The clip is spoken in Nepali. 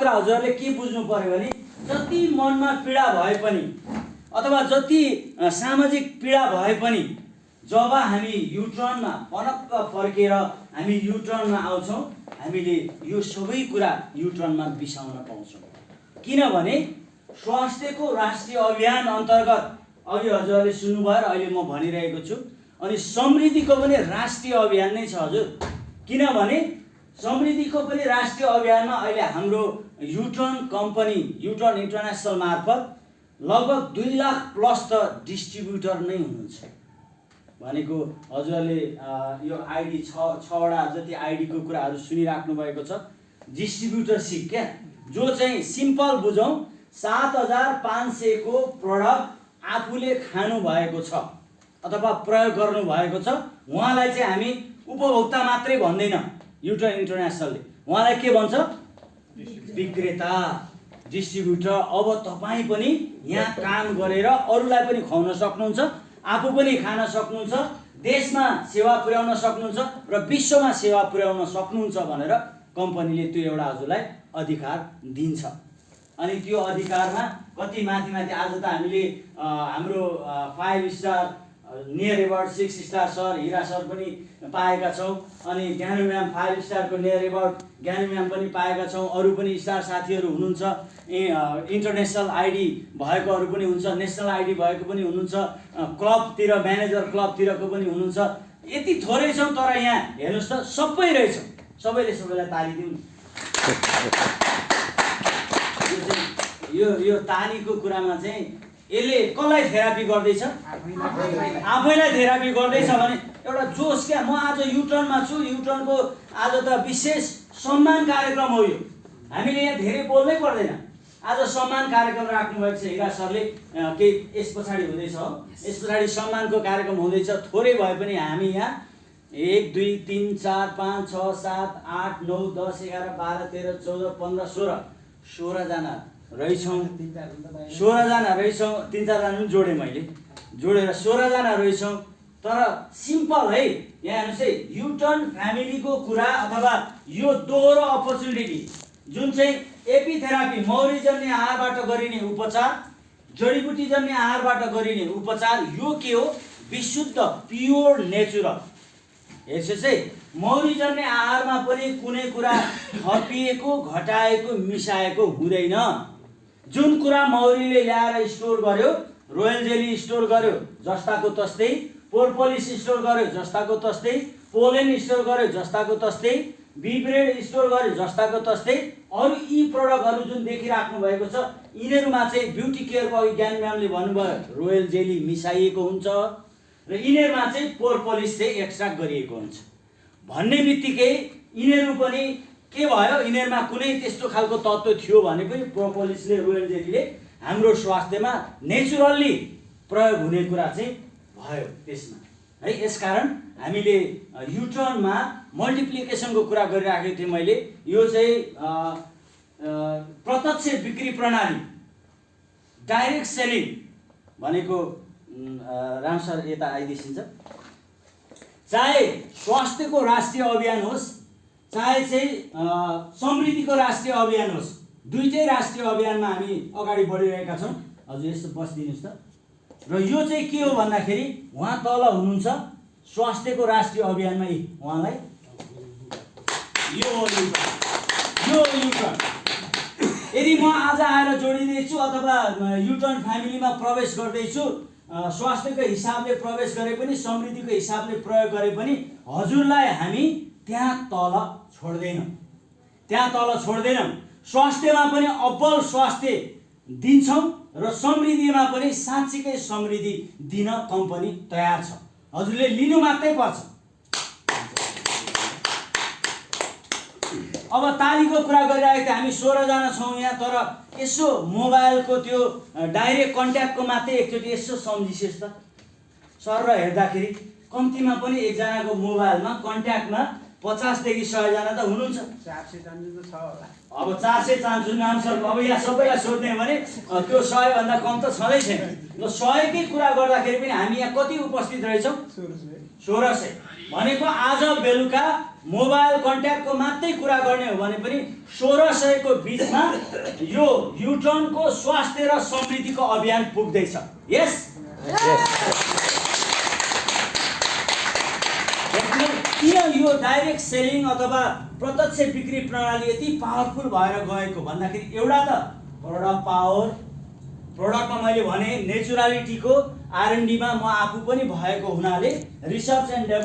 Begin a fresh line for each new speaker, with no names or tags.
कुरा हजुरहरूले के बुझ्नु पर्यो भने जति मनमा पीडा भए पनि अथवा जति सामाजिक पीडा भए पनि जब हामी युटर्नमा पनक्क फर्केर हामी युटर्नमा आउँछौँ हामीले यो सबै कुरा युटर्नमा बिसाउन पाउँछौँ। किनभने स्वास्थ्यको राष्ट्रिय अभियान अन्तर्गत अघि हजुरहरूले सुन्नुभयो र अहिले म भनिरहेको छु। अनि समृद्धिको पनि राष्ट्रिय अभियान नै छ हजुर। किनभने समृद्धिको पनि राष्ट्रिय अभियानमा अहिले हाम्रो युटर्न कम्पनी युटर्न इन्टरनेसनल मार्फत लगभग 2 लाख प्लस त डिस्ट्रिब्युटर नै हुनुहुन्छ। भनेको हजुरहरूले यो आइडी 6वटा जति आइडीको कुराहरू सुनिराख्नु भएको छ। डिस्ट्रिब्युटरसिप क्या, जो चाहिँ सिम्पल बुझौँ 7500 को प्रडक्ट आफूले खानु भएको छ अथवा प्रयोग गर्नु भएको छ, उहाँलाई चाहिँ हामी उपभोक्ता मात्रै भन्दैन। युटर्न इन्टरनेसनलले उहाँलाई के भन्छ? विक्रेता, डिस्ट्रिब्युटर। अब तपाईँ पनि यहाँ काम गरेर अरूलाई पनि खुवाउन सक्नुहुन्छ, आफू पनि खान सक्नुहुन्छ, देशमा सेवा पुर्याउन सक्नुहुन्छ र विश्वमा सेवा पुर्याउन सक्नुहुन्छ भनेर कम्पनीले त्यो एउटा हजुरलाई अधिकार दिन्छ। अनि त्यो अधिकारमा कति माथि माथि आज त हामीले हाम्रो 5 star near about 6 star sir Hira sir पनि पाएका छौँ। अनि ज्ञानु म्याम 5 स्टारको नियर एबाउट ज्ञानु म्याम पनि पाएका छौँ। अरू पनि स्टार साथीहरू हुनुहुन्छ, इन्टरनेसनल आइडी भएकोहरू पनि हुन्छ, नेसनल आइडी भएको पनि हुनुहुन्छ, क्लबतिर म्यानेजर क्लबतिरको पनि हुनुहुन्छ। यति थोरै छौँ तर यहाँ हेर्नुहोस् त सबै रहेछौँ। सबैले सबैलाई ताली दिउँ। यो तालीको कुरामा चाहिँ यसले कसलाई थेरापी गर्दैछ? आफैलाई थेरापी गर्दैछ भने एउटा जोस क्या। म आज युटर्नमा छु, युटर्नको आज त विशेष सम्मान कार्यक्रम हो यो। हामीले यहाँ धेरै बोल्नै पर्दैन। आज सम्मान कार्यक्रम राख्नुभएको छ हिरा सरले, केही यस पछाडि हुँदैछ हो, यस पछाडि सम्मानको कार्यक्रम हुँदैछ। थोरै भए पनि हामी यहाँ 1 2 3 4 5 6 7 8 9 10 11 12 13 14 15 16 जना रहेछौँ। 16 जना रहेछौँ। 3-4 जना पनि जोडेँ मैले, जोडेर 16 जना रहेछौँ। तर सिम्पल है, यहाँ हेर्नुहोस् है, युटर्न फ्यामिलीको कुरा अथवा यो दोहोरो अपर्च्युनिटी जुन चाहिँ एपिथेरापी मौरीजन्य आहारबाट गरिने उपचार, जडीबुटीजन्य आहारबाट गरिने उपचार, यो के हो? विशुद्ध प्योर नेचुरल। हेर्नुहोस् है, मौरीजन्य आहारमा पनि कुनै कुरा थपिएको घटाएको मिसाएको हुँदैन। जुन कुरा मौरीले ल्याएर स्टोर गर्यो, रोयल जेली स्टोर गर्यो जस्ताको तस्तै, पोरपोलिस स्टोर गर्यो जस्ताको तस्तै, पोलेन स्टोर गर्यो जस्ताको तस्तै, बिब्रेड स्टोर गर्यो जस्ताको तस्तै, अरू यी प्रडक्टहरू जुन देखिराख्नु भएको छ यिनीहरूमा चाहिँ ब्युटी केयरको अघि ज्ञान म्यामले भन्नुभयो रोयल जेली मिसाइएको हुन्छ र यिनीहरूमा चाहिँ पोरपोलिस चाहिँ एक्सट्र्याक्ट गरिएको हुन्छ भन्ने बित्तिकै यिनीहरू पनि के भयो? यिनीहरूमा कुनै त्यस्तो खालको तत्त्व थियो भने पनि प्रोपोलिसले रोयल जेलीले हाम्रो स्वास्थ्यमा नेचुरल्ली प्रयोग हुने कुरा चाहिँ भयो त्यसमा है। यसकारण हामीले युटर्नमा मल्टिप्लिकेसनको कुरा गरिराखेको थिएँ मैले। यो चाहिँ प्रत्यक्ष बिक्री प्रणाली, डाइरेक्ट सेलिङ भनेको राम सर यता आइदिन्छ। चाहे स्वास्थ्यको राष्ट्रिय अभियान होस्, चाहे चाहिँ समृद्धिको राष्ट्रिय अभियान होस्, दुईटै राष्ट्रिय अभियानमा हामी अगाडि बढिरहेका छौँ। हजुर यस्तो बसिदिनुहोस् त। र यो चाहिँ के हो भन्दाखेरि उहाँ तल हुनुहुन्छ स्वास्थ्यको राष्ट्रिय अभियानमा, उहाँलाई यो युटर्न यदि म आज आएर जोडिँदैछु अथवा युटर्न फ्यामिलीमा प्रवेश गर्दैछु, स्वास्थ्यको हिसाबले प्रवेश गरे पनि समृद्धिको हिसाबले प्रयोग गरे पनि हजुरलाई हामी त्यहाँ तल छोड्दैनौँ, त्यहाँ तल छोड्दैनौँ। स्वास्थ्यमा पनि अब्बल स्वास्थ्य दिन्छौँ र समृद्धिमा पनि साँच्चीकै समृद्धि दिन कम्पनी तयार छ। हजुरले लिनु मात्रै पर्छ। अब तालीको कुरा गरिरहेको थिएँ, हामी 16 जना छौँ यहाँ। तर यसो मोबाइलको त्यो डाइरेक्ट कन्ट्याक्टको मात्रै एकचोटि यसो सम्झिसियोस् त सर। र हेर्दाखेरि कम्तीमा पनि एकजनाको मोबाइलमा कन्ट्याक्टमा 50 देखि 100 जना त हुनुहुन्छ।
400 चान्स त छ होला।
अब 400 चान्स नाम सर अब यहाँ सबैलाई सोध्ने भने त्यो 100 भन्दा कम त छँदै छैन। ल 100 कै कुरा गर्दाखेरि पनि हामी यहाँ कति उपस्थित रहेछौँ? 1600 भनेको आज बेलुका मोबाइल कन्ट्याक्टको मात्रै कुरा गर्ने हो भने पनि 1600 को बिचमा यो युट्रनको स्वास्थ्य र समृद्धिको अभियान पुग्दैछ। यस किन यो डाइरेक्ट सेलिङ अथवा प्रत्यक्ष बिक्री प्रणाली यति पावरफुल भएर गएको भन्दाखेरि एउटा त प्रोडक्ट पावर, प्रोडक्टमा मैले भने नेचुरालिटीको R&D मा म आफू पनि भएको हुनाले रिसर्च एन्ड